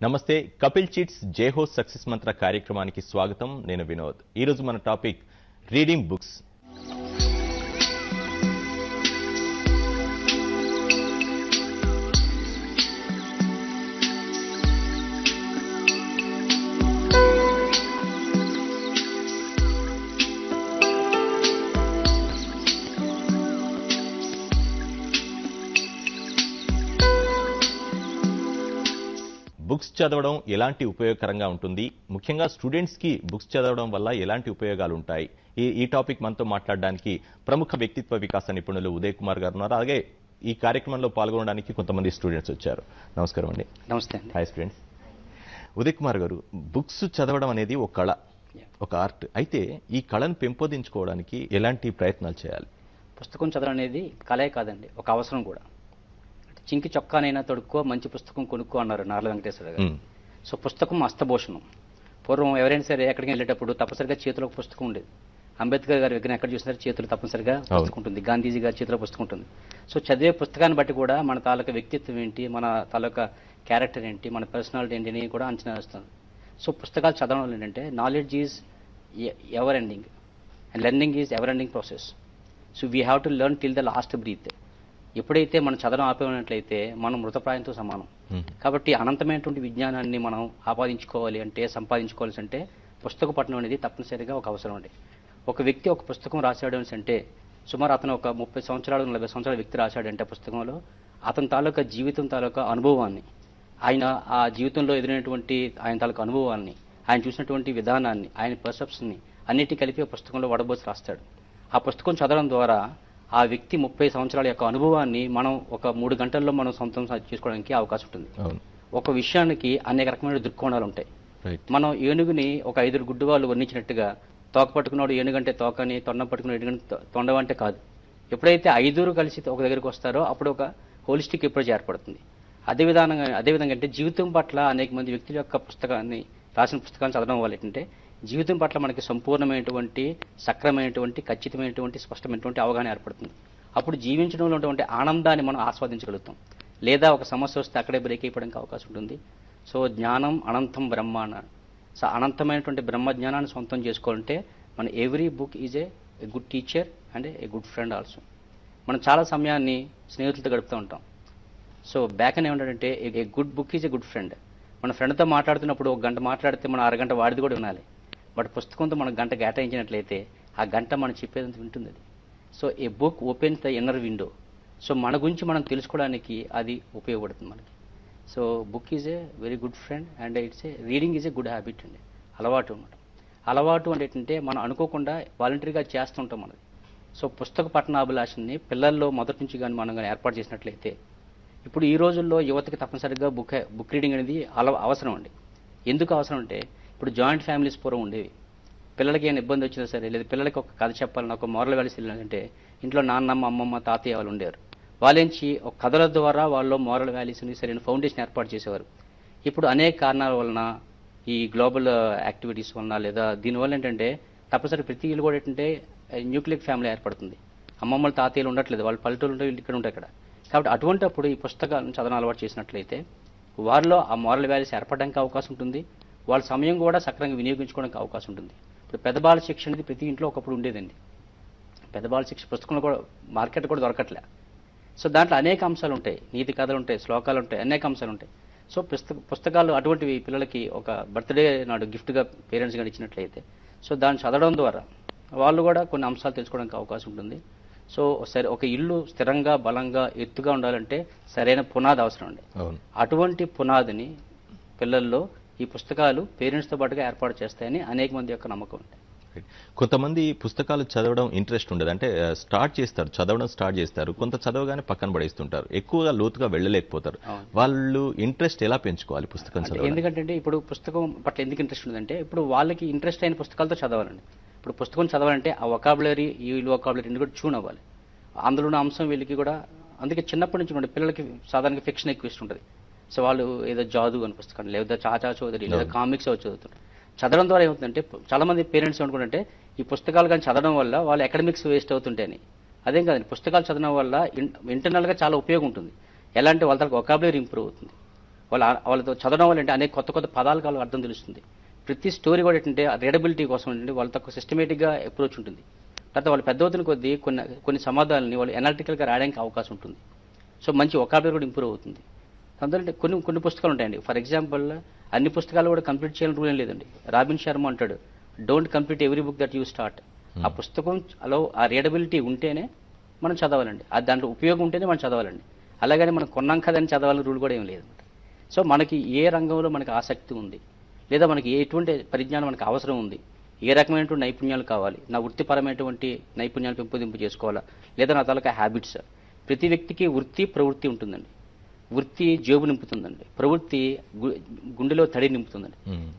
నమస్తే Kapil chits జేహో success మంత్ర కార్యక్రమానికి స్వాగతం. నేను వినోద్. ఈ రోజు మన టాపిక్ రీడింగ్ బుక్స్. బుక్స్ చదవడం ఎలాంటి ఉపయోగకరంగా ఉంటుంది, ముఖ్యంగా స్టూడెంట్స్ కి బుక్స్ చదవడం వల్ల ఎలాంటి ఉపయోగాలు ఉంటాయి, ఈ టాపిక్ మనతో మాట్లాడడానికి ప్రముఖ వ్యక్తిత్వ వికాస నిపుణులు ఉదయ్ కుమార్ గారు ఉన్నారు. అలాగే ఈ కార్యక్రమంలో పాల్గొనడానికి కొంతమంది స్టూడెంట్స్ వచ్చారు. నమస్కారం అండి. నమస్తే. Hi students. ఉదయ్ కుమార్ గారు, బుక్స్ చదవడం అనేది ఒక కళ, ఒక ఆర్ట్. అయితే ఈ కళను పెంపొందించుకోవడానికి ఎలాంటి ప్రయత్నాలు చేయాలి? పుస్తకం చదవడం అనేది కళే కాదండి, ఒక అవసరం కూడా. చింకి చొక్కానైనా తొడుక్కో, మంచి పుస్తకం కొనుక్కో అన్నారు నార్ల వెంకటేశ్వర గారు. సో పుస్తకం హస్తభూషణం. పూర్వం ఎవరైనా సరే ఎక్కడికి వెళ్ళేటప్పుడు తప్పనిసరిగా చేతిలో ఒక పుస్తకం ఉండేది. అంబేద్కర్ గారి విగ్రహం ఎక్కడ చూసినా చేతులు తప్పనిసరిగా పుస్తకం ఉంటుంది. గాంధీజీ గారి చేతిలో పుస్తకం ఉంటుంది. సో చదివే పుస్తకాన్ని బట్టి కూడా మన తాలూకా వ్యక్తిత్వం ఏంటి, మన తాలూకా క్యారెక్టర్ ఏంటి, మన పర్సనాలిటీ ఏంటి అని కూడా అంచనా వేస్తుంది. సో పుస్తకాలు చదవడం వల్ల ఏంటంటే knowledge is ever ending and learning is ever ending process. So we have to learn till the last breath. ఎప్పుడైతే మనం చదవడం ఆపేనట్లయితే మనం మృతప్రాయంతో సమానం. కాబట్టి అనంతమైనటువంటి విజ్ఞానాన్ని మనం ఆపాదించుకోవాలి అంటే, సంపాదించుకోవాలి అంటే పుస్తక పఠనం అనేది తప్పనిసరిగా ఒక అవసరం అండి. ఒక వ్యక్తి ఒక పుస్తకం రాశాడు అంటే సుమారు అతను ఒక 30 సంవత్సరాలు 40 సంవత్సరాల వ్యక్తి రాశాడంటే పుస్తకంలో అతని తాలూకా జీవితం తాలూకా అనుభవాన్ని, ఆయన ఆ జీవితంలో ఎదురైనటువంటి ఆయన తాలూకా అనుభవాన్ని, ఆయన చూసినటువంటి విధానాన్ని, ఆయన పర్సెప్షన్ని అన్నిటి కలిపి పుస్తకంలో వడబోసి రాస్తాడు. ఆ పుస్తకం చదవడం ద్వారా ఆ వ్యక్తి 30 సంవత్సరాల యొక్క అనుభవాన్ని మనం ఒక 3 గంటల్లో మనం సొంతం చేసుకోవడానికి అవకాశం ఉంటుంది. ఒక విషయానికి అనేక రకమైన దృక్కోణాలు ఉంటాయి. మనం ఏనుగుని ఒక 5 గుడ్డు వాళ్ళు వర్ణించినట్టుగా తోక పట్టుకున్నాడు ఏనుగంటే తోకని, తొండం పట్టుకున్న ఏనుగంటే తొండం అంటే కాదు. ఎప్పుడైతే 5 కలిసి ఒక దగ్గరికి వస్తారో అప్పుడు ఒక హోలిస్టిక్ అప్రోచ్ ఏర్పడుతుంది. అదేవిధంగా అంటే జీవితం పట్ల అనేక మంది వ్యక్తుల యొక్క పుస్తకాన్ని రాసిన పుస్తకాన్ని చదవడం వల్ల ఏంటంటే జీవితం పట్ల మనకి సంపూర్ణమైనటువంటి, సక్రమైనటువంటి, ఖచ్చితమైనటువంటి, స్పష్టమైనటువంటి అవగాహన ఏర్పడుతుంది. అప్పుడు జీవించడంలో ఉన్నటువంటి ఆనందాన్ని మనం ఆస్వాదించగలుగుతాం. లేదా ఒక సమస్య వస్తే అక్కడే బ్రేక్ అయిపోవడానికి అవకాశం ఉంటుంది. సో జ్ఞానం అనంతం బ్రహ్మ అన్నాడు. సో అనంతమైనటువంటి బ్రహ్మ జ్ఞానాన్ని సొంతం చేసుకోవాలంటే మన every book is a good teacher and a good friend also. మనం చాలా సమయాన్ని స్నేహితులతో గడుపుతూ ఉంటాం. సో బ్యాక్ అని ఏమంటాడంటే a good book is a good friend. మన ఫ్రెండ్తో మాట్లాడుతున్నప్పుడు 1 గంట మాట్లాడితే మనం 1/2 గంట వాడిది కూడా వినాలి. బట్ పుస్తకంతో మనం 1 గంట కేటాయించినట్లయితే ఆ గంట మనం చెప్పేదంత వింటుంది అది. So A book opens the inner window. So మన గురించి మనం తెలుసుకోవడానికి అది ఉపయోగపడుతుంది మనకి. So book is a very good friend and reading is a good habit అండి, అలవాటు అనమాట. అలవాటు అంటే ఏంటంటే మనం అనుకోకుండా వాలంటరీగా చేస్తుంటాం మనది. సో పుస్తక పఠనాభిలాషని పిల్లల్లో మొదటి నుంచి కానీ మనం కానీ ఏర్పాటు చేసినట్లయితే, ఇప్పుడు ఈ రోజుల్లో యువతకి తప్పనిసరిగా బుక్ రీడింగ్ అనేది అవసరం అండి. ఎందుకు అవసరం అంటే ఇప్పుడు జాయింట్ ఫ్యామిలీస్ పూర్వం ఉండేవి. పిల్లలకి ఏమైనా ఇబ్బంది వచ్చినా సరే, లేదా పిల్లలకి ఒక కథ చెప్పాలన్నా, ఒక మోరల్ వాల్యూస్ వెళ్ళాలంటే ఇంట్లో నాన్నమ్మ, అమ్మమ్మ, తాతయ్య వాళ్ళు ఉండేవారు. వాళ్ళేంచి ఒక కథల ద్వారా వాళ్ళు మోరల్ వాల్యూస్ని సరైన ఫౌండేషన్ ఏర్పాటు చేసేవారు. ఇప్పుడు అనేక కారణాల వలన, ఈ గ్లోబల్ యాక్టివిటీస్ వలన, లేదా దీనివల్ల ఏంటంటే తప్పనిసరి ప్రతి ఇల్లు కూడా ఏంటంటే న్యూక్లియర్ ఫ్యామిలీ ఏర్పడుతుంది. అమ్మమ్మలు, తాతయ్యలు ఉండట్లేదు, వాళ్ళు పల్లెటూరు ఉంటే వీళ్ళు ఇక్కడ ఉంటాయి ఇక్కడ. కాబట్టి అటువంటి అప్పుడు ఈ పుస్తకాలను చదవడం అలవాటు చేసినట్లయితే వారిలో ఆ మోరల్ వాల్యూస్ ఏర్పడడానికి అవకాశం ఉంటుంది. వాళ్ళ సమయం కూడా సక్రంగా వినియోగించుకోవడానికి అవకాశం ఉంటుంది. ఇప్పుడు పెద్దబాల శిక్ష అనేది ప్రతి ఇంట్లో ఒకప్పుడు ఉండేదండి. పెద్దబాల శిక్ష పుస్తకంలో కూడా మార్కెట్ కూడా దొరకట్లే. సో దాంట్లో అనేక అంశాలు ఉంటాయి, నీతి కథలు ఉంటాయి, శ్లోకాలు ఉంటాయి, అనేక అంశాలు ఉంటాయి. సో పుస్తకాలు అటువంటివి పిల్లలకి ఒక బర్త్డే నాడు గిఫ్ట్గా పేరెంట్స్ కానీ ఇచ్చినట్లయితే సో దాన్ని చదవడం ద్వారా వాళ్ళు కూడా కొన్ని అంశాలు తెలుసుకోవడానికి అవకాశం ఉంటుంది. సో సరే, ఒక ఇల్లు స్థిరంగా, బలంగా, ఎత్తుగా ఉండాలంటే సరైన పునాది అవసరం అండి. అటువంటి పునాదిని పిల్లల్లో ఈ పుస్తకాలు పేరెంట్స్తో పాటుగా ఏర్పాటు చేస్తాయని అనేక మంది యొక్క నమ్మకం ఉంది. కొంతమంది పుస్తకాలు చదవడం ఇంట్రెస్ట్ ఉండదు, అంటే చదవడం స్టార్ట్ చేస్తారు, కొంత చదవగానే పక్కన పడేస్తుంటారు, ఎక్కువగా లోతుగా వెళ్ళలేకపోతారు. వాళ్ళు ఇంట్రెస్ట్ ఎలా పెంచుకోవాలి పుస్తకం చదవడం? ఎందుకంటే ఇప్పుడు పుస్తకం పట్ల ఎందుకు ఇంట్రెస్ట్ ఉందంటే ఇప్పుడు వాళ్ళకి ఇంట్రెస్ట్ అయిన పుస్తకాలతో చదవాలండి. ఇప్పుడు పుస్తకం చదవాలంటే ఆ వొకాబులరీ, ఈ వొకాబులరీ కూడా ట్యూన్ అవ్వాలి. అందులో ఉన్న అంశం వీళ్ళకి కూడా. అందుకే చిన్నప్పటి నుంచి ఉండే పిల్లలకి సాధారణంగా ఫిక్షన్ ఎక్కువ ఇష్టం ఉంటుంది. సో వాళ్ళు ఏదో జాదు అని పుస్తకం, లేదా చాచా చౌదరి, లేదా కామిక్స్ చదువుతుంటారు. చదవడం ద్వారా ఏమవుతుందంటే చాలా మంది పేరెంట్స్ ఏమనుకుంటే ఈ పుస్తకాలు కానీ చదవడం వల్ల వాళ్ళ అకాడమిక్స్ వేస్ట్ అవుతుంటాయని. అదేం కాదండి, పుస్తకాలు చదవడం వల్ల ఇంటర్నల్గా చాలా ఉపయోగం ఉంటుంది. ఎలా అంటే వాళ్ళ వొకాబులరీ ఇంప్రూవ్ అవుతుంది, వాళ్ళతో చదవడం వల్ల అంటే అనేక కొత్త కొత్త పదాలకు వాళ్ళకి అర్థం తెలుస్తుంది. ప్రతి స్టోరీ కూడా ఏంటంటే రీడబిలిటీ కోసం ఏంటంటే వాళ్ళతో సిస్టమేటిక్గా అప్రోచ్ ఉంటుంది. తర్వాత వాళ్ళు పెద్ద అవుతున్న కొద్దీ కొన్ని సమాధానాలని వాళ్ళు ఎనాలిటికల్గా రాయడానికి అవకాశం ఉంటుంది. సో మంచి వొకాబులరీ కూడా ఇంప్రూవ్ అవుతుంది. అందులో కొన్ని పుస్తకాలు ఉంటాయండి. ఫర్ ఎగ్జాంపుల్ అన్ని పుస్తకాలు కూడా కంప్లీట్ చేయాలని రూల్ ఏం లేదండి. రాబిన్ శర్మ అంటాడు, don't complete every book that you start. ఆ పుస్తకంలో ఆ రీడబిలిటీ ఉంటేనే మనం చదవాలండి. దాంట్లో ఉపయోగం ఉంటేనే మనం చదవాలండి. అలాగని మనం కొన్నాం కదని చదవాలని రూల్ కూడా ఏం లేదన్నమాట. సో మనకి ఏ రంగంలో మనకి ఆసక్తి ఉంది, లేదా మనకి ఎటువంటి పరిజ్ఞానం మనకు అవసరం ఉంది, ఏ రకమైనటువంటి నైపుణ్యాలు కావాలి, నా వృత్తిపరమైనటువంటి నైపుణ్యాలు పెంపొందింపు చేసుకోవాలా, లేదా నా తాలూకా హ్యాబిట్స్. ప్రతి వ్యక్తికి వృత్తి ప్రవృత్తి ఉంటుందండి. వృత్తి జేబు నింపుతుందండి, ప్రవృత్తి గుండెలో తడి నింపుతుందండి.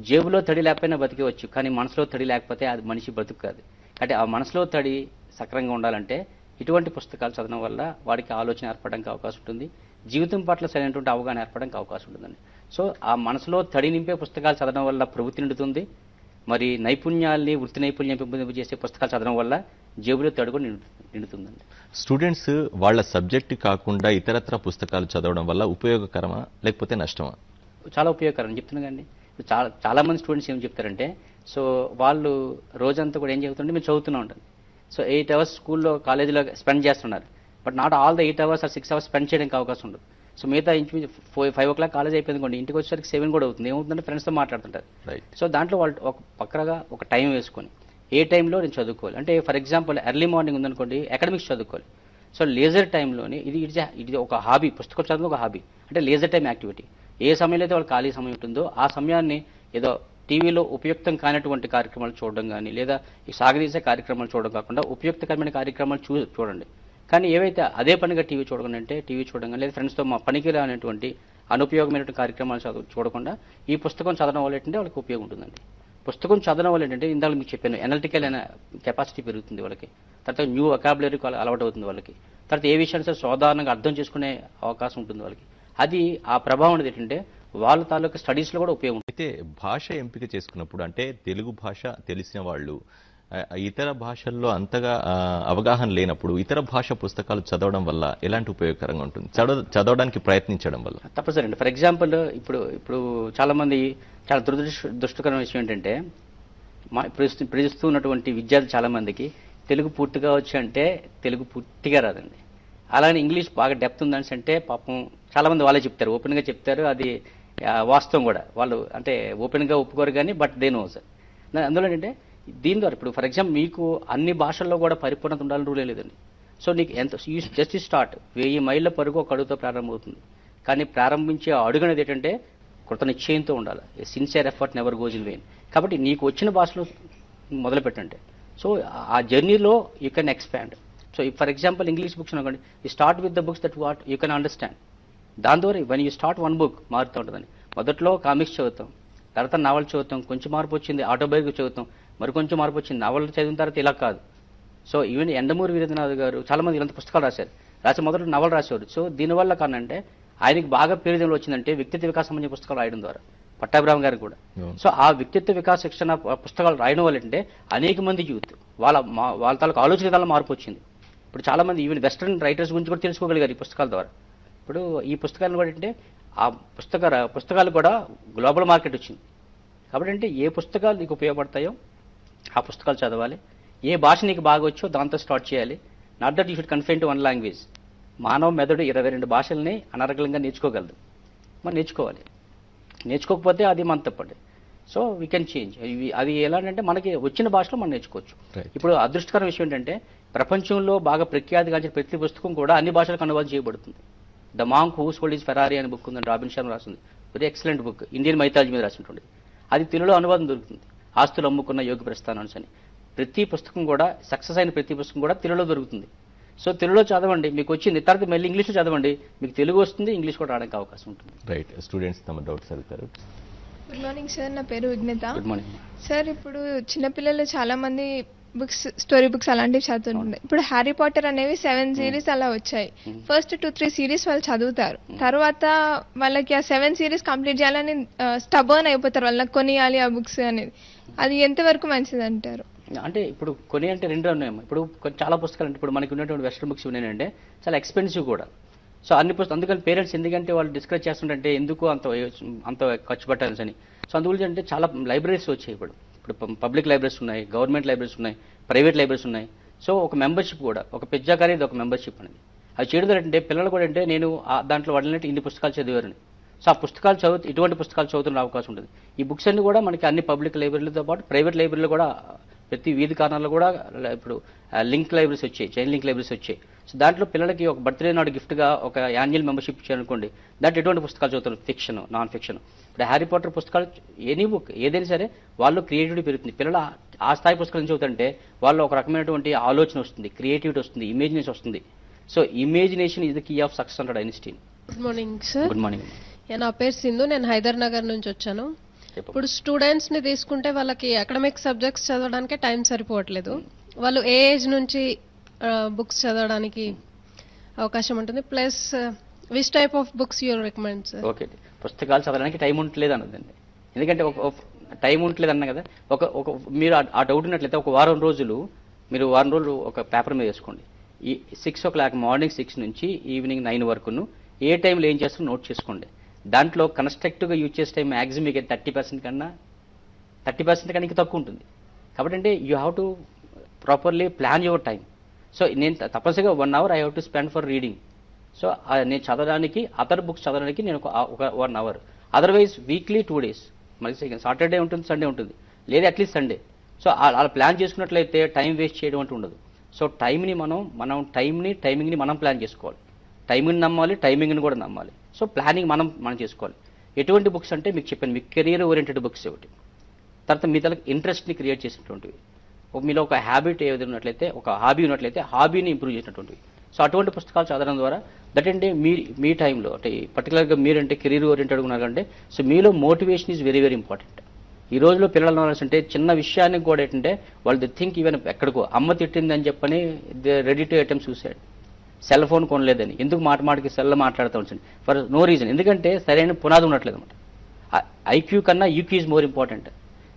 జేబులో తడి లేకపోయినా బతికేవచ్చు, కానీ మనసులో తడి లేకపోతే అది మనిషి బతుకు కాదు. అంటే ఆ మనసులో తడి సక్రంగా ఉండాలంటే ఇటువంటి పుస్తకాలు చదవడం వల్ల వాడికి ఆలోచన ఏర్పడడానికి అవకాశం ఉంటుంది, జీవితం పట్ల సరైనటువంటి అవగాహన ఏర్పడడానికి అవకాశం ఉంటుందండి. సో ఆ మనసులో తడి నింపే పుస్తకాలు చదవడం వల్ల ప్రవృత్తి నిండుతుంది. మరి నైపుణ్యాల్ని వృత్తి నైపుణ్యం పెంపొందింపు చేసే పుస్తకాలు చదవడం వల్ల జేబులో తడి కూడా నిండుతుందండి. స్టూడెంట్స్ వాళ్ళ సబ్జెక్ట్ కాకుండా ఇతరత్ర పుస్తకాలు చదవడం వల్ల ఉపయోగకరమా లేకపోతే నష్టమా? చాలా ఉపయోగకరం చెప్తున్నా కండి. చాలా మంది స్టూడెంట్స్ ఏం చెప్తారంటే, సో వాళ్ళు రోజంతా కూడా ఏం చెబుతుంటే మేము చదువుతూనే ఉంటాం. సో 8 hours స్కూల్లో కాలేజీలో స్పెండ్ చేస్తున్నారు. But not all the 8 hours or 6 hours spend చేయడానికి అవకాశం ఉండదు. సో మిగతా ఇంచుమించు 5 o'clock కాలేజ్ అయిపోయింది కొండి, ఇంటికి వచ్చేసరికి 7 కూడా అవుతుంది. ఏమవుతుందంటే ఫ్రెండ్స్తో మాట్లాడుతుంటారు. సో దాంట్లో వాళ్ళు ఒక పక్కగా ఒక టైం వేసుకొని ఏ టైంలో నేను చదువుకోవాలి అంటే, ఫర్ ఎగ్జాంపుల్ ఎర్లీ మార్నింగ్ ఉందనుకోండి అకాడమిక్స్ చదువుకోవాలి. సో లేజర్ టైంలోని ఇది ఒక హాబీ, పుస్తకం చదువు ఒక హాబీ అంటే లేజర్ టైం యాక్టివిటీ. ఏ సమయంలో అయితే వాళ్ళు ఖాళీ సమయం ఉంటుందో ఆ సమయాన్ని ఏదో టీవీలో ఉపయుక్తం కానటువంటి కార్యక్రమాలు చూడడం కానీ, లేదా ఈ సాగదీసే కార్యక్రమాలు చూడడం కాకుండా ఉపయుక్తకరమైన కార్యక్రమాలు చూడండి. కానీ ఏవైతే అదే పనిగా టీవీ చూడకుండా అంటే టీవీ చూడడం కానీ, లేదా ఫ్రెండ్స్తో పనికి రానటువంటి అనుపయోగమైనటువంటి కార్యక్రమాలు చూడకుండా ఈ పుస్తకం చదవడం వల్ల ఏంటంటే వాళ్ళకి ఉపయోగం ఉంటుందండి. పుస్తకం చదవడం వల్ల ఏంటంటే ఇందాక మీకు చెప్పాను, ఎనాలిటికల్ కెపాసిటీ పెరుగుతుంది వాళ్ళకి. తర్వాత న్యూ వొకాబులరీ అలవాటు అవుతుంది వాళ్ళకి. తర్వాత ఏ విషయాన్ని సాధారణంగా అర్థం చేసుకునే అవకాశం ఉంటుంది వాళ్ళకి. అది ఆ ప్రభావం అనేది ఏంటంటే వాళ్ళ తాలూకా స్టడీస్లో కూడా ఉపయోగం. అయితే భాష ఎంపిక చేసుకున్నప్పుడు అంటే తెలుగు భాష తెలిసిన వాళ్ళు ఇతర భాషల్లో అంతగా అవగాహన లేనప్పుడు ఇతర భాష పుస్తకాలు చదవడం వల్ల ఎలాంటి ఉపయోగకరంగా ఉంటుంది, చదవడానికి ప్రయత్నించడం వల్ల? తప్పనిసరి అండి. ఫర్ ఎగ్జాంపుల్ ఇప్పుడు చాలా మంది చాలా దురదృష్టకరమైన విషయం ఏంటంటే, ఇప్పుడు ఉన్నటువంటి విద్యార్థులు చాలా మందికి తెలుగు పూర్తిగా వచ్చి అంటే తెలుగు పూర్తిగా రాదండి. అలానే ఇంగ్లీష్ బాగా డెప్త్ ఉందని అంటే పాపం చాలా మంది వాళ్ళే చెప్తారు, ఓపెన్గా చెప్తారు. అది వాస్తవం కూడా. వాళ్ళు అంటే ఓపెన్గా ఒప్పుకోరు కానీ బట్ దే నోస్. అందులో ఏంటంటే దీని ద్వారా ఇప్పుడు ఫర్ ఎగ్జాంపుల్ మీకు అన్ని భాషల్లో కూడా పరిపూర్ణత ఉండాలని రూలే లేదండి. సో నీకు జస్ట్ స్టార్ట్ 1000 మైళ్ళ పరుగు ఒక అడుగుతో ప్రారంభమవుతుంది. కానీ ప్రారంభించే అడుగు అనేది ఏంటంటే కృత నిశ్చయంతో ఉండాలి. Sincere effort never goes in vain. కాబట్టి నీకు వచ్చిన భాషలో మొదలు పెట్టండి. సో ఆ జర్నీలో you can expand. So for example English books అనుకోండి, you start with the books that what you can understand. దాని ద్వారా when you start one book మారుతూ ఉంటుందండి. మొదట్లో కామిక్స్ చదువుతాం, తర్వాత నావల్ చదువుతాం, కొంచెం మార్పు వచ్చింది ఆటోబయోగ్రఫీ చదువుతాం, మరి కొంచెం మార్పు వచ్చింది నావల్ చదివిన తర్వాత ఇలా కాదు. సో ఈవెన్ ఎండమూరి వీరేంద్రనాథ్ గారు చాలామంది ఇలాంటి పుస్తకాలు రాసి మొదట నవలు రాసేవారు. సో దీనివల్ల కానంటే ఆయనకి బాగా పేరు వచ్చిందంటే వ్యక్తిత్వ వికాసం సంబంధించిన పుస్తకాలు రాయడం ద్వారా. పట్టాభిరామ్ గారు కూడా. సో ఆ వ్యక్తిత్వ వికాస శిక్షణ పుస్తకాలు రాయడం వల్ల ఏంటంటే అనేక మంది యూత్ వాళ్ళ తాలూకు ఆలోచన విధానంలో మార్పు వచ్చింది. ఇప్పుడు చాలా మంది ఈవెన్ వెస్ట్రన్ రైటర్స్ గురించి కూడా తెలుసుకోగలిగారు ఈ పుస్తకాల ద్వారా. ఇప్పుడు ఈ పుస్తకాలను కూడా ఏంటంటే ఆ పుస్తకాలు కూడా గ్లోబల్ మార్కెట్ వచ్చింది. కాబట్టి అంటే ఏ పుస్తకాలు నీకు ఉపయోగపడతాయో ఆ పుస్తకాలు చదవాలి. ఏ భాష నీకు బాగా వచ్చో దాంతో స్టార్ట్ చేయాలి. Not that you should confine to one language. మానవ మెదడు 22 భాషల్ని అనర్గళంగా నేర్చుకోగలదు. మనం నేర్చుకోకపోతే అది మన తప్పండి. So we can change. అది ఎలాంటి మనకి వచ్చిన భాషలో మనం నేర్చుకోవచ్చు. ఇప్పుడు అదృష్టకర విషయం ఏంటంటే ప్రపంచంలో బాగా ప్రఖ్యాతిగాంచిన ప్రతి పుస్తకం కూడా అన్ని భాషలకు అనువాదం చేయబడుతుంది. The monk who sold his Ferrari అనే బుక్ ఉందండి, రాబిన్ శర్మ రాసింది. Very excellent book, Indian mythology మీద రాసినటువంటి. అది తెలుగులో అనువాదం దొరుకుతుంది. ఆస్తులు అమ్ముకున్న యోగి ప్రస్థానం అని. ప్రతి పుస్తకం కూడా సక్సెస్ అయిన ప్రతి పుస్తకం కూడా తెలుగులో దొరుకుతుంది. సో తెలుగులో చదవండి, మీకు వచ్చింది. తర్వాత మళ్ళీ ఇంగ్లీష్లో చదవండి, మీకు తెలుగు వస్తుంది, ఇంగ్లీష్ కూడా రావడానికి అవకాశం ఉంటుంది. రైట్. స్టూడెంట్స్ తమ డౌట్స్ అడుగుతారు. గుడ్ మార్నింగ్ సార్, నా పేరు విఘ్నత. Good morning sir. ఇప్పుడు చిన్నపిల్లలు చాలా మంది బుక్స్, స్టోరీ బుక్స్ అలాంటివి చదువుతుంటాయి. ఇప్పుడు హ్యారీ పాటర్ అనేవి 7 సిరీస్ అలా వచ్చాయి. ఫస్ట్ 2-3 సిరీస్ వాళ్ళు చదువుతారు. తర్వాత వాళ్ళకి ఆ 7 సిరీస్ కంప్లీట్ చేయాలని స్టబర్న్ అయిపోతారు, వాళ్ళకి కొనియాలి ఆ బుక్స్ అనేది. అది ఎంతవరకు మంచిది అంటారు? అంటే ఇప్పుడు కొన్ని అంటే రెండు ఉన్నాయేమో. ఇప్పుడు చాలా పుస్తకాలు అంటే ఇప్పుడు మనకి ఉన్నటువంటి వెస్ట్రన్ బుక్స్ ఉన్నాయంటే చాలా ఎక్స్పెన్సివ్ కూడా. సో అన్ని పుస్తకాలు, అందుకని పేరెంట్స్ ఎందుకంటే వాళ్ళు డిస్కస్ చేస్తుంటే ఎందుకు అంత ఖర్చు పెట్టాలని అని. సో అందుగురించి అంటే చాలా లైబ్రరీస్ వచ్చాయి ఇప్పుడు పబ్లిక్ లైబ్రరీస్ ఉన్నాయి, గవర్నమెంట్ లైబ్రరీస్ ఉన్నాయి, ప్రైవేట్ లైబ్రరీస్ ఉన్నాయి. సో ఒక మెంబర్షిప్ కూడా, ఒక పెజ్జాక్ అనేది ఒక మెంబర్షిప్ అనేది అది చేయడం అంటే పిల్లలు కూడా అంటే నేను దాంట్లో వాడినట్టు ఇన్ని పుస్తకాలు చదివారని. సో ఆ పుస్తకాలు ఇటువంటి పుస్తకాలు చదువుతున్న అవకాశం ఉంటుంది. ఈ బుక్స్ అన్ని కూడా మనకి అన్ని పబ్లిక్ లైబ్రరీలతో పాటు ప్రైవేట్ లైబ్రరీలు కూడా ప్రతి వీధి కారణాలు కూడా ఇప్పుడు లింక్ లైబ్రరీస్ వచ్చాయి, చైన్ లింక్ లైబ్రరీస్ వచ్చాయి. సో దాంట్లో పిల్లలకి ఒక బర్త్డే నాడు గిఫ్ట్గా ఒక యాన్యువల్ మెంబర్షిప్ ఇచ్చారనుకోండి, దాంట్లో ఎటువంటి పుస్తకాలు చదువుతారు, ఫిక్షన్, నాన్ ఫిక్షన్. ఇప్పుడు హ్యారీ పాటర్ పుస్తకాలు ఎనీ బుక్ ఏదైనా సరే వాళ్ళు క్రియేటివిటీ పెరుగుతుంది. పిల్లలు ఆ స్థాయి పుస్తకాలు చదువుతుంటే వాళ్ళు ఒక రకమైనటువంటి ఆలోచన వస్తుంది, క్రియేటివిటీ వస్తుంది, ఇమేజినేషన్ వస్తుంది. So imagination is the key of success అంటాడు Einstein. Good morning sir. Good morning. నా పేరు సింధు, నేను హైదర్ నగర్ నుంచి వచ్చాను. ఇప్పుడు స్టూడెంట్స్ ని తీసుకుంటే వాళ్ళకి అకాడమిక్ సబ్జెక్ట్స్ చదవడానికి టైం సరిపోవట్లేదు. వాళ్ళు ఏ ఏజ్ నుంచి బుక్స్ చదవడానికి అవకాశం ఉంటుంది, plus which type of books your recommend sir? Okay, పుస్తకాలు చదవడానికి టైం ఉండలేదు అన్నదండి. ఎందుకంటే ఒక టైం ఉండలేదు అన్నా కదా, ఒక మీరు ఆ డౌట్ ఉన్నట్లయితే ఒక వారం రోజులు ఒక పేపర్ మీద వేసుకోండి. ఈ 6 o'clock మార్నింగ్ 6 నుంచి ఈవినింగ్ 9 వరకును ఏ టైంలో ఏం చేస్తారో నోట్ చేసుకోండి. దాంట్లో కన్స్ట్రక్టివ్గా యూజ్ చేసే టైం మ్యాక్సిమం మీకు 30% కన్నా ఇంకా తక్కువ ఉంటుంది. కాబట్టి అంటే you have to properly plan your time. So నేను తప్పనిసరిగా 1 hour I have to spend for reading. So నేను చదవడానికి, అదర్ బుక్స్ చదవడానికి నేను ఒక 1 hour. అదర్వైజ్ వీక్లీ 2 days, మరి సాటర్డే ఉంటుంది, సండే ఉంటుంది, లేదా అట్లీస్ట్ సండే. సో అలా ప్లాన్ చేసుకున్నట్లయితే టైం వేస్ట్ చేయడం అంటూ ఉండదు. సో టైమింగ్ని మనం ప్లాన్ చేసుకోవాలి. టైమింగ్ని నమ్మాలి, టైమింగ్ని కూడా నమ్మాలి. సో ప్లానింగ్ మనం చేసుకోవాలి. ఎటువంటి బుక్స్ అంటే మీకు చెప్పాను, మీకు కెరీర్ ఓరియంటెడ్ బుక్స్ ఒకటి, తర్వాత మీ తనకి ఇంట్రెస్ట్ని క్రియేట్ చేసినటువంటివి, మీలో ఒక హ్యాబిట్ ఏది ఉన్నట్లయితే, ఒక హాబీ ఉన్నట్లయితే హాబీని ఇంప్రూవ్ చేసినటువంటివి. సో అటువంటి పుస్తకాలు చదవడం ద్వారా దట్ అంటే మీ టైంలో అంటే పర్టికులర్గా మీరంటే కెరీర్ ఓరియంటెడ్ ఉన్నారంటే సో మీలో motivation is very very important. ఈ రోజులో పిల్లలు అంటే చిన్న విషయానికి కూడా ఏంటంటే వాళ్ళు థింక్ ఈవెన్ ఎక్కడికో అమ్మ తిట్టిందని చెప్పని they ready to attempt suicide. Cell phone కొనలేదని, ఎందుకు మాటికి సెల్లో మాట్లాడుతూ ఉంటుంది ఫర్ నో రీజన్, ఎందుకంటే సరైన పునాది ఉండట్లేదు అనమాట. ఐక్యూ కన్నా EQ is more important.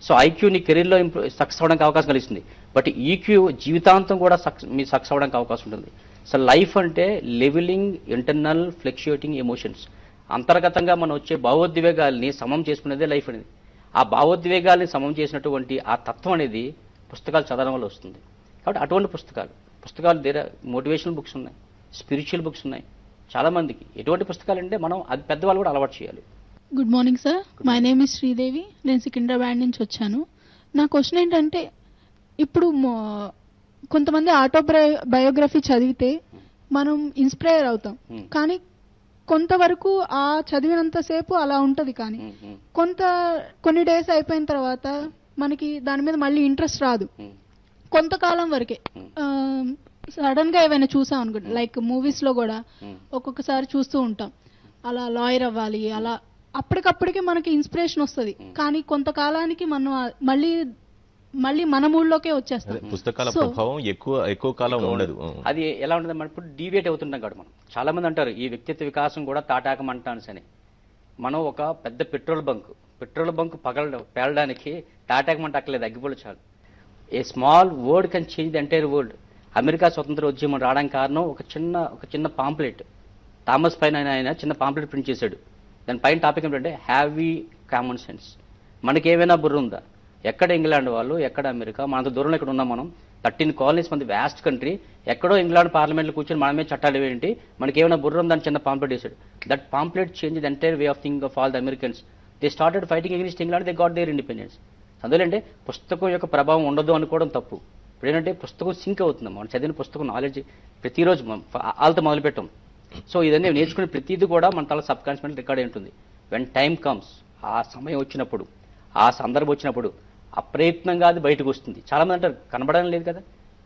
So IQ నీ కెరీర్లో సక్సెస్ అవ్వడానికి అవకాశం కలిగిస్తుంది, బట్ ఈక్యూ జీవితాంతం కూడా మీ సక్సెస్ అవ్వడానికి అవకాశం ఉంటుంది. సో లైఫ్ అంటే లెవెలింగ్ ఇంటర్నల్ ఫ్లక్చుయేటింగ్ ఎమోషన్స్, అంతర్గతంగా మనం వచ్చే భావోద్వేగాల్ని సమం చేసుకునేదే లైఫ్ అనేది. ఆ భావోద్వేగాల్ని సమం చేసినటువంటి ఆ తత్వం అనేది పుస్తకాలు చదవడం వల్ల వస్తుంది. కాబట్టి అటువంటి పుస్తకాలు మోటివేషనల్ బుక్స్ ఉన్నాయి, స్పిరిచువల్ బుక్స్ ఉన్నాయి చాలా మందికి. ఎటువంటి పుస్తకాలు అంటే మనం అది పెద్దవాళ్ళు కూడా అలవాటు చేయాలి. Good morning sir, my name is Sridevi, నేను సికింద్రాబాద్ నుంచి వచ్చాను. నా క్వశ్చన్ ఏంటంటే, ఇప్పుడు కొంతమంది బయోగ్రఫీ చదివితే మనం ఇన్స్పైర్ అవుతాం, కానీ కొంతవరకు ఆ చదివినంతసేపు అలా ఉంటది, కానీ కొన్ని డేస్ అయిపోయిన తర్వాత మనకి దాని మీద మళ్ళీ ఇంట్రెస్ట్ రాదు. కొంతకాలం వరకే సడన్ గా ఏమైనా చూసాం అనుకుంటా, లైక్ మూవీస్ లో కూడా ఒక్కొక్కసారి చూస్తూ ఉంటాం, అలా లాయర్ అవ్వాలి, అలా అప్పటికప్పటికి మనకి ఇన్స్పిరేషన్ వస్తుంది, కానీ కొంతకాలానికి మనం మళ్ళీ మన మూడ్లోకే వచ్చేస్తాం. పుస్తకాల ప్రభావం ఎక్కువ కాలం ఉండదు. అది ఎలా ఉంటుంది, మనం ఇప్పుడు డీవియేట్ అవుతుంటాం కాబట్టి మనం చాలా మంది అంటారు ఈ వ్యక్తిత్వ వికాసం కూడా తాటాకమంటాను అని. మనం ఒక పెద్ద పెట్రోల్ బంక్ పేలడానికి తాటాకమంట అక్కర్లేదు, అగ్గిపుల్ల చాలు. A small word can change the entire world. America స్వతంత్ర ఉద్యమం రావడానికి కారణం ఒక చిన్న పాంప్లెట్, థామస్ పైన ఆయన చిన్న పాంప్లెట్ ప్రింట్ చేశాడు. దాని పైన టాపిక్ ఏంటంటే హ్యావ్ వి కామన్ సెన్స్, మనకేమైనా బుర్ర ఉందా? ఎక్కడ ఇంగ్లాండ్ వాళ్ళు, ఎక్కడ అమెరికా, మనంత దూరంలో ఇక్కడ ఉన్నాం మనం. 13 colonies మంది వ్యాస్ట్ కంట్రీ, ఎక్కడో ఇంగ్లాండ్ పార్లమెంట్లో కూర్చొని మనమే చట్టాలు ఏంటి, మనకి ఏమైనా బుర్ర ఉందని చిన్న పాంప్లెట్ వేశాడు. That pamphlet change the entire way of thinking of all the Americans. They started fighting against England, they got their independence. అందువల్లంటే పుస్తకం యొక్క ప్రభావం ఉండదు అనుకోవడం తప్పు. ఇప్పుడు ఏంటంటే పుస్తకం సింక్ అవుతుంది, మనం చదివిన పుస్తకం నాలెడ్జ్ ప్రతిరోజు వాళ్ళతో మొదలుపెట్టాం. సో ఇదన్నీ నేర్చుకునే ప్రతిదీ కూడా మన తల సబ్ కాన్షియస్ మైండ్ రికార్డ్ అయి ఉంటుంది. వెన్ టైం కమ్స్, ఆ సమయం వచ్చినప్పుడు, ఆ సందర్భం వచ్చినప్పుడు అప్రయత్నంగా అది బయటకు వస్తుంది. చాలా మంది అంటారు కనబడడం లేదు కదా,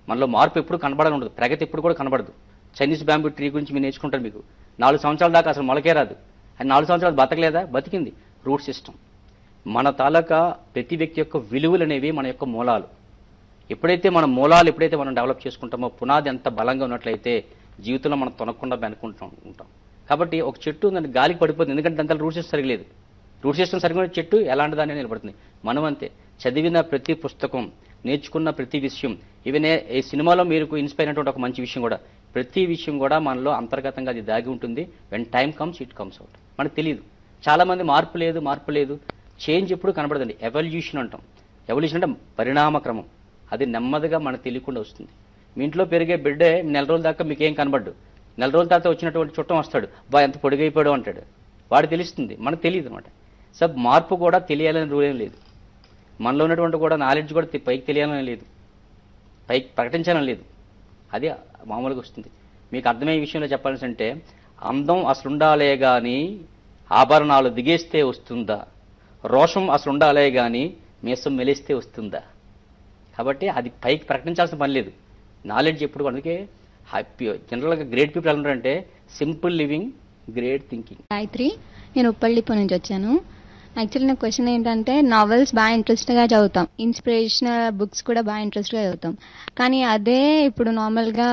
మనలో మార్పు ఎప్పుడు కనబడని ఉండదు, ప్రగతి ఎప్పుడు కూడా కనబడదు. చైనీస్ బ్యాంబూ ట్రీ గురించి మీరు నేర్చుకుంటారు, మీకు 4 సంవత్సరాల దాకా అసలు మొలకే రాదు, అది 4 సంవత్సరాలు బతకలేదా? బతికింది. Root system. మన తాలూకా ప్రతి వ్యక్తి యొక్క విలువలు అనేవి మన యొక్క మూలాలు. ఎప్పుడైతే మన మూలాలు మనం డెవలప్ చేసుకుంటామో, పునాది ఎంత బలంగా ఉన్నట్లయితే జీవితంలో మనం తొనకుండా ఉంటాం. కాబట్టి ఒక చెట్టు ఉందంటే గాలికి పడిపోతుంది, ఎందుకంటే దాంట్లో రూట్ సిస్టమ్ సరిగలేదు. రూట్ సిస్టమ్ సరిగ్గా చెట్టు ఎలాంటి దాన్ని నిలబడుతుంది. మనం అంతే, చదివిన ప్రతి పుస్తకం, నేర్చుకున్న ప్రతి విషయం, ఈవెన్ ఈ సినిమాలో మీరు ఇన్స్పైర్ అయినటువంటి ఒక మంచి విషయం కూడా ప్రతి విషయం కూడా మనలో అంతర్గతంగా అది దాగి ఉంటుంది. When time comes it comes out. మనకు తెలియదు. చాలా మంది మార్పు లేదు, చేంజ్ ఎప్పుడు కనబడదండి. ఎవల్యూషన్ అంటాం. ఎవల్యూషన్ అంటే పరిణామక్రమం. అది నెమ్మదిగా మనకు తెలియకుండా వస్తుంది. మీ ఇంట్లో పెరిగే బిడ్డే నెల రోజుల దాకా మీకు ఏం కనబడ్డు. నెల రోజుల తర్వాత వచ్చినటువంటి చుట్టం వస్తాడు, ఎంత పొడిగైపోయాడు అంటాడు. వాడు తెలుస్తుంది, మనకు తెలియదు అనమాట. సో మార్పు కూడా తెలియాలని రూల్ ఏం లేదు. మనలో ఉన్నటువంటి కూడా నాలెడ్జ్ కూడా పైకి తెలియాలని లేదు, పైకి ప్రకటించాలని లేదు. అది మామూలుగా వస్తుంది. మీకు అర్థమయ్యే విషయంలో చెప్పాల్సి అంటే, అందం అసలు ఉండాలే కానీ ఆభరణాలు దిగేస్తే వస్తుందా, రోషం అసలు ఉండాలే కానీ మీసం మెలిస్తే వస్తుందా. కాబట్టి అది పైకి ప్రకటించాల్సిన పని లేదు. నాలెడ్జ్ ఎప్పుడు. అందుకే హ్యాపీ జనరల్గా గ్రేట్ పీపుల్ ఎలా ఉంటారంటే simple living, great thinking. Gayatri, నేను ఉప్పల్లిపో నుంచి వచ్చాను. యాక్చువల్లీ నా క్వశ్చన్ ఏంటంటే, నావెల్స్ బాగా ఇంట్రెస్ట్గా చదువుతాం, ఇన్స్పిరేషనల్ బుక్స్ కూడా బాగా ఇంట్రెస్ట్గా చదువుతాం. కానీ అదే ఇప్పుడు నార్మల్గా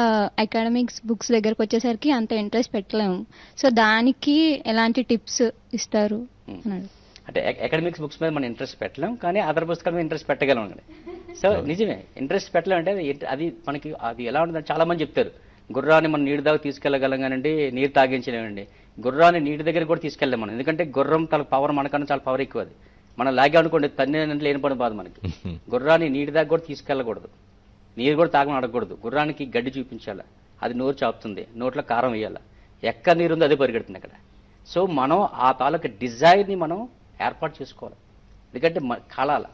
అకాడమిక్స్ బుక్స్ దగ్గరకు వచ్చేసరికి అంత ఇంట్రెస్ట్ పెట్టలేము. సో దానికి ఎలాంటి టిప్స్ ఇస్తారు అన్నాడు. అంటే అకాడమిక్స్ బుక్స్ మీద మనం ఇంట్రెస్ట్ పెట్టలేం, కానీ అదర్ పుస్తకాల మీద ఇంట్రెస్ట్ పెట్టగలం అండి. సో నిజమే, ఇంట్రెస్ట్ పెట్టలేం అంటే అది మనకి అది ఎలా ఉంటుందంటే, చాలా మంది చెప్తారు గుర్రాన్ని మనం నీటి దాకా తీసుకెళ్ళగలం కానండి నీరు తాగించలేమండి. గుర్రాన్ని నీటి దగ్గర కూడా తీసుకెళ్ళాం మనం, ఎందుకంటే గుర్రం తన పవర్ మనకన్నా చాలా పవర్ ఎక్కువ. అది మనం లాగే అనుకోండి తన్నేనంటే లేని పని బాధ మనకి. గుర్రాన్ని నీటి దాకా కూడా తీసుకెళ్ళకూడదు, నీరు కూడా తాగమని అడగకూడదు. గుర్రానికి గడ్డి చూపించాలా, అది నోరు చాపుతుంది, నోట్లో కారం వేయాలా, ఎక్కడ నీరు ఉందో అదే పరిగెడుతుంది అక్కడ. సో మనం ఆ తాలూకు డిజైర్ని మనం ఏర్పాటు చేసుకోవాలి. ఎందుకంటే కాలాల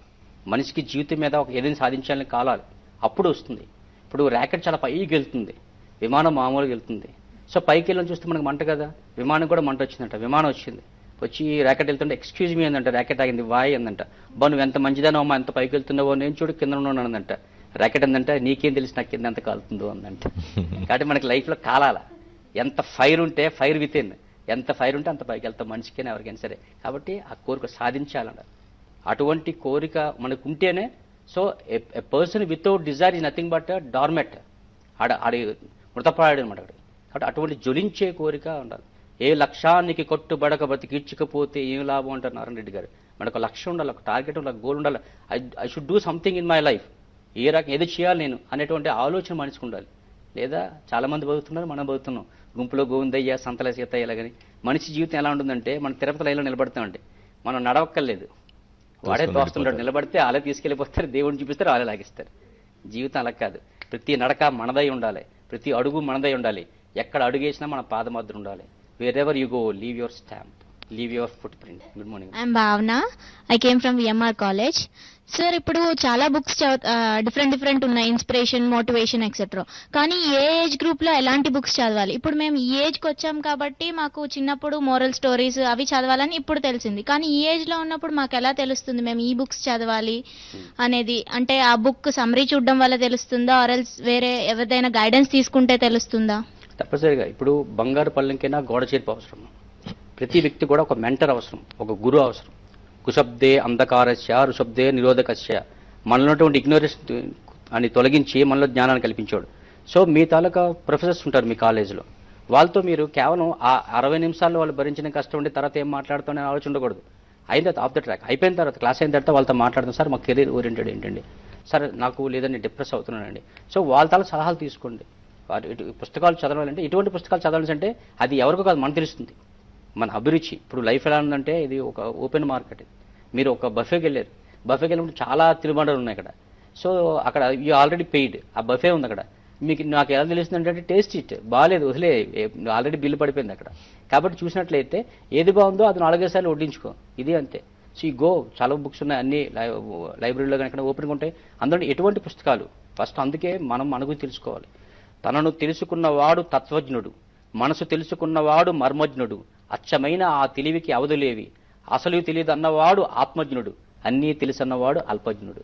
మనిషికి జీవితం మీద ఒక ఏదైనా సాధించాలని కాలాలి, అప్పుడు వస్తుంది. ఇప్పుడు ర్యాకెట్ చాలా పైకి వెళ్తుంది, విమానం మామూలుగా వెళ్తుంది. సో పైకి వెళ్ళని చూస్తే మనకు మంట కదా, విమానం కూడా మంట వచ్చిందంట. విమానం వచ్చింది, వచ్చి ర్యాకెట్ వెళ్తుంటే ఎక్స్క్యూజ్ మీ అందంట, ర్యాకెట్ ఆగింది, వాయ్ అందంట. నువ్వు ఎంత మంచిదానో అమ్మా, ఎంత పైకి వెళ్తున్నావో, నేను చూడు కింద ఉన్నానందంట. ర్యాకెట్ అందంట, నీకేం తెలిసి నాకు కింద ఎంత కాలుతుందో అందంట. కాబట్టి మనకి లైఫ్లో కాలాల, ఎంత ఫైర్ ఉంటే ఫైర్ విత్ ఇన్, ఎంత ఫైర్ ఉంటే అంత పైకి వెళ్తాం మనిషికైనా ఎవరికైనా సరే. కాబట్టి ఆ కోరిక సాధించాలన్నారు. అటువంటి కోరిక మనకు ఉంటేనే. So a person without desire is nothing but dormant, ఆడి మృతపడాడు అనమాట. కాబట్టి అటువంటి జ్వలించే కోరిక ఉండాలి. ఏ లక్ష్యానికి కట్టుబడక బతికిడ్చకపోతే ఏం లాభం అంటారు నారాయణ రెడ్డి గారు. మనకు ఒక లక్ష్యం ఉండాలి, ఒక టార్గెట్ ఉండాలి, ఒక గోల్ ఉండాలి. I should do something in my life, ఏ రకం ఏదో చేయాలి నేను అనేటువంటి ఆలోచన మనిషికి ఉండాలి. లేదా చాలా మంది బతుకుతున్నారు, మనం బతుకుతున్నాం గుంపులో గోవిందయ్య సంతల సీతయ్య ఇలాగని. మనిషి జీవితం ఎలా ఉంటుందంటే, మనం తిరుపతి లైన్లో నిలబడతామంటే మనం నడవక్కర్లేదు, వాడే తోస్తుంటాడు. నిలబడితే వాళ్ళే తీసుకెళ్ళిపోతారు, దేవుడిని చూపిస్తారు, వాళ్ళే లాగిస్తారు. జీవితం అలా కాదు. ప్రతి నడక మనదై ఉండాలి, ప్రతి అడుగు మనదై ఉండాలి. ఎక్కడ అడుగేసినా మన పాదముద్ర ఉండాలి. Wherever you go, leave your stamp, leave your footprint. Good morning. I'm Bhavana, I came from VMR college. Sir, ఇప్పుడు చాలా బుక్స్ డిఫరెంట్ ఉన్నాయి, ఇన్స్పిరేషన్, మోటివేషన్ ఎక్సెట్రా. కానీ ఏ ఏజ్ గ్రూప్ లో ఎలాంటి బుక్స్ చదవాలి? ఇప్పుడు మేము ఈ ఏజ్కి వచ్చాం కాబట్టి మాకు చిన్నప్పుడు మోరల్ స్టోరీస్ అవి చదవాలని ఇప్పుడు తెలిసింది. కానీ ఈ ఏజ్ లో ఉన్నప్పుడు మాకు ఎలా తెలుస్తుంది మేము ఈ బుక్స్ చదవాలి అనేది? అంటే ఆ బుక్ సమ్మరీ చూడడం వల్ల తెలుస్తుందా, ఆర్ఎల్స్ వేరే ఎవరిదైనా గైడెన్స్ తీసుకుంటే తెలుస్తుందా? తప్పనిసరిగా ఇప్పుడు బంగారు పల్లెంకైనా గోడ చేర్పు అవసరం. ప్రతి వ్యక్తి కూడా ఒక మెంటర్ అవసరం, ఒక గురువు అవసరం. కుశబ్దే అంధకారస్య రుషబ్దే నిరోధకస్య. మనలో ఉన్నటువంటి ఇగ్నోరెన్స్ అని తొలగించి మనలో జ్ఞానాన్ని కల్పించాడు. సో మీ తాలూకా ప్రొఫెసర్స్ ఉంటారు మీ కాలేజీలో, వాళ్ళతో మీరు కేవలం ఆ 60 నిమిషాల్లో వాళ్ళు భరించిన కష్టం ఉండి తర్వాత ఏం మాట్లాడుతామని ఆలోచన ఉండకూడదు. అయిన తర్వాత ఆఫ్ ద ట్రాక్ అయిపోయిన తర్వాత, క్లాస్ అయిన తర్వాత వాళ్ళతో మాట్లాడతాం. సార్ మా కెరీర్ ఓరియంటెడ్ ఏంటండి, సార్ నాకు లేదండి డిప్రెస్ అవుతున్నానండి. సో వాళ్ళ తాలూకు సలహాలు తీసుకోండి. పుస్తకాలు చదవాలంటే, ఇటువంటి పుస్తకాలు చదవాలంటే అది ఎవరికో కాదు, మనకు తెలుస్తుంది. మన అభిరుచి. ఇప్పుడు లైఫ్ ఎలా ఉందంటే ఇది ఒక ఓపెన్ మార్కెట్. మీరు ఒక బఫేకి వెళ్ళారు, బఫేకి వెళ్ళినప్పుడు చాలా తినుబండలు ఉన్నాయి అక్కడ. సో అక్కడ యూ ఆల్రెడీ పెయిడ్, ఆ బఫే ఉంది అక్కడ. మీకు నాకు ఎలా తెలుస్తుంది అంటే టేస్ట్ ఇట్ బాగాలేదు, వదిలే, ఆల్రెడీ బిల్లు పడిపోయింది అక్కడ. కాబట్టి చూసినట్లయితే ఏది బాగుందో అది 4-5 సార్లు వడ్డించుకో, ఇది అంతే. సో ఈ గో, చాలా బుక్స్ ఉన్నాయి, అన్ని లైబ్రరీలో కనుక ఓపెన్గా ఉంటాయి. అందులో ఎటువంటి పుస్తకాలు ఫస్ట్. అందుకే మనం మన గురించి తెలుసుకోవాలి. తనను తెలుసుకున్నవాడు తత్వజ్ఞుడు, మనసు తెలుసుకున్నవాడు మర్మజ్ఞుడు, అచ్చమైన ఆ తెలివికి అవధులేవి, అసలు తెలియదు అన్నవాడు ఆత్మజ్ఞుడు, అన్నీ తెలుసన్నవాడు అల్పజ్ఞుడు.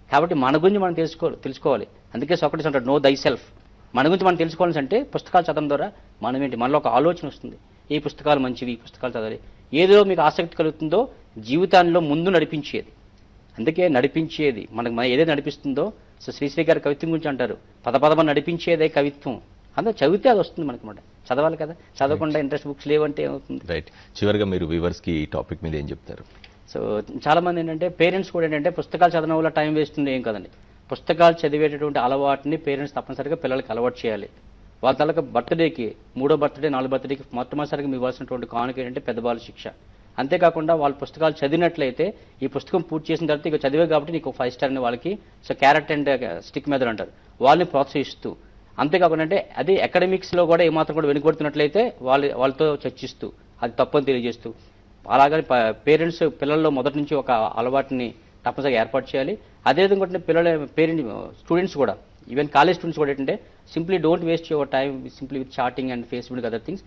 కాబట్టి మన గురించి మనం తెలుసుకోవాలి. అందుకే సోక్రటీస్ అంటాడు, నో దై సెల్ఫ్. మన గురించి మనం తెలుసుకోవాల్సి అంటే పుస్తకాలు చదవడం ద్వారా మనం ఏంటి, మనలో ఒక ఆలోచన వస్తుంది. ఈ పుస్తకాలు మంచివి, ఈ పుస్తకాలు చదవాలి. ఏదో మీకు ఆసక్తి కలుగుతుందో జీవితాల్లో ముందు నడిపించేది. అందుకే నడిపించేది మనకు ఏదైతే నడిపిస్తుందో. సో శ్రీశ్రీ గారి కవిత్వం గురించి అంటారు, పదపదమని నడిపించేదే కవిత్వం. అందులో చదివితే అది వస్తుంది మనకి మాట. చదవాలి కదా, చదవకుండా ఇంట్రెస్ట్ బుక్స్ లేవంటే ఏమవుతుంది? రైట్. చివరిగా మీరు వ్యూవర్స్ కి ఈ టాపిక్ మీద ఏం చెప్తారు? సో చాలా మంది ఏంటంటే, పేరెంట్స్ కూడా ఏంటంటే పుస్తకాలు చదవడం వల్ల టైం వేస్ట్ ఉంది ఏం కదండి. పుస్తకాలు చదివేటటువంటి అలవాటుని పేరెంట్స్ తప్పనిసరిగా పిల్లలకి అలవాటు చేయాలి. వాళ్ళ తాలూకా బర్త్డేకి 3వ బర్త్డే 4వ బర్త్డేకి మొట్టమొదటిసారిగా మీకు ఇవ్వాల్సినటువంటి కానుక ఏంటంటే పెద్దవాళ్ళ శిక్ష. అంతేకాకుండా వాళ్ళ పుస్తకాలు చదివినట్లయితే ఈ పుస్తకం పూర్తి చేసిన తర్వాత ఇక చదివే కాబట్టి నీకు 5 స్టార్ అని వాళ్ళకి so carrot and stick method అంటారు, వాళ్ళని ప్రోత్సహిస్తూ, అంతేకాకుండా అంటే అది అకాడమిక్స్లో కూడా ఏమాత్రం కూడా వెనుకబడుతున్నట్లయితే వాళ్ళతో చర్చిస్తూ అది తప్పని తెలియజేస్తూ, అలాగని పేరెంట్స్ పిల్లల్లో మొదటి నుంచి ఒక అలవాటుని తప్పనిసరిగా ఏర్పాటు చేయాలి. అదేవిధంగా పిల్లల స్టూడెంట్స్ కూడా, ఈవెన్ కాలేజ్ స్టూడెంట్స్ కూడా ఏంటంటే simply don't waste your time simply with chatting and Facebook other things.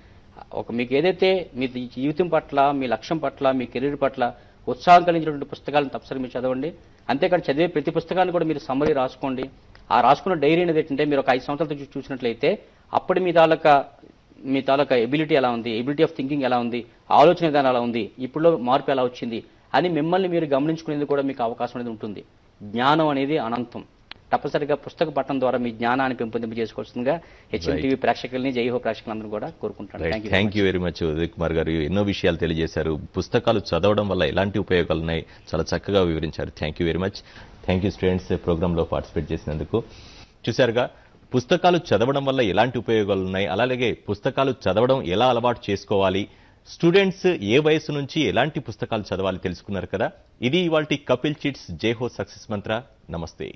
మీకు ఏదైతే మీ జీవితం పట్ల, మీ లక్ష్యం పట్ల, మీ కెరీర్ పట్ల ఉత్సాహం కలిగించినటువంటి పుస్తకాలను తప్పనిసరిగా మీరు చదవండి. అంతేకాదు చదివే ప్రతి పుస్తకాన్ని కూడా మీరు సమ్మరీ రాసుకోండి. ఆ రాసుకున్న డైరీ అనేది ఏంటంటే మీరు ఒక 5 సంవత్సరాల చూసినట్లయితే అప్పుడు మీ తాలూకా ఎబిలిటీ ఎలా ఉంది, ఎబిలిటీ ఆఫ్ థింకింగ్ ఎలా ఉంది, ఆలోచన విధానం ఎలా ఉంది, ఇప్పుడు మార్పు ఎలా వచ్చింది అని మిమ్మల్ని మీరు గమనించుకునేందుకు కూడా మీకు అవకాశం అనేది ఉంటుంది. జ్ఞానం అనేది అనంతం. తప్పనిసరిగా పుస్తక పఠనం ద్వారా మీ జ్ఞానాన్ని పెంపొందింప చేసుకోవాల్సిందిగా హెచ్ఎంటీవీ ప్రేక్షకుల్ని, జైహో ప్రేక్షకులందరూ కూడా కోరుకుంటున్నాను. Thank you very much Uday Kumar గారు. ఎన్నో విషయాలు తెలియజేశారు. పుస్తకాలు చదవడం వల్ల ఎలాంటి ఉపయోగాలు ఉన్నాయి చాలా చక్కగా వివరించారు. Thank you very much. Thank you students ప్రోగ్రాంలో పార్టిసిపేట్ చేసినందుకు. చూశారుగా పుస్తకాలు చదవడం వల్ల ఎలాంటి ఉపయోగాలు ఉన్నాయి, అలాగే పుస్తకాలు చదవడం ఎలా అలవాటు చేసుకోవాలి, స్టూడెంట్స్ ఏ వయసు నుంచి ఎలాంటి పుస్తకాలు చదవాలి తెలుసుకున్నారు కదా. ఇది ఇవాల్టి కపిల్ చిట్స్ జైహో సక్సెస్ మంత్ర. నమస్తే.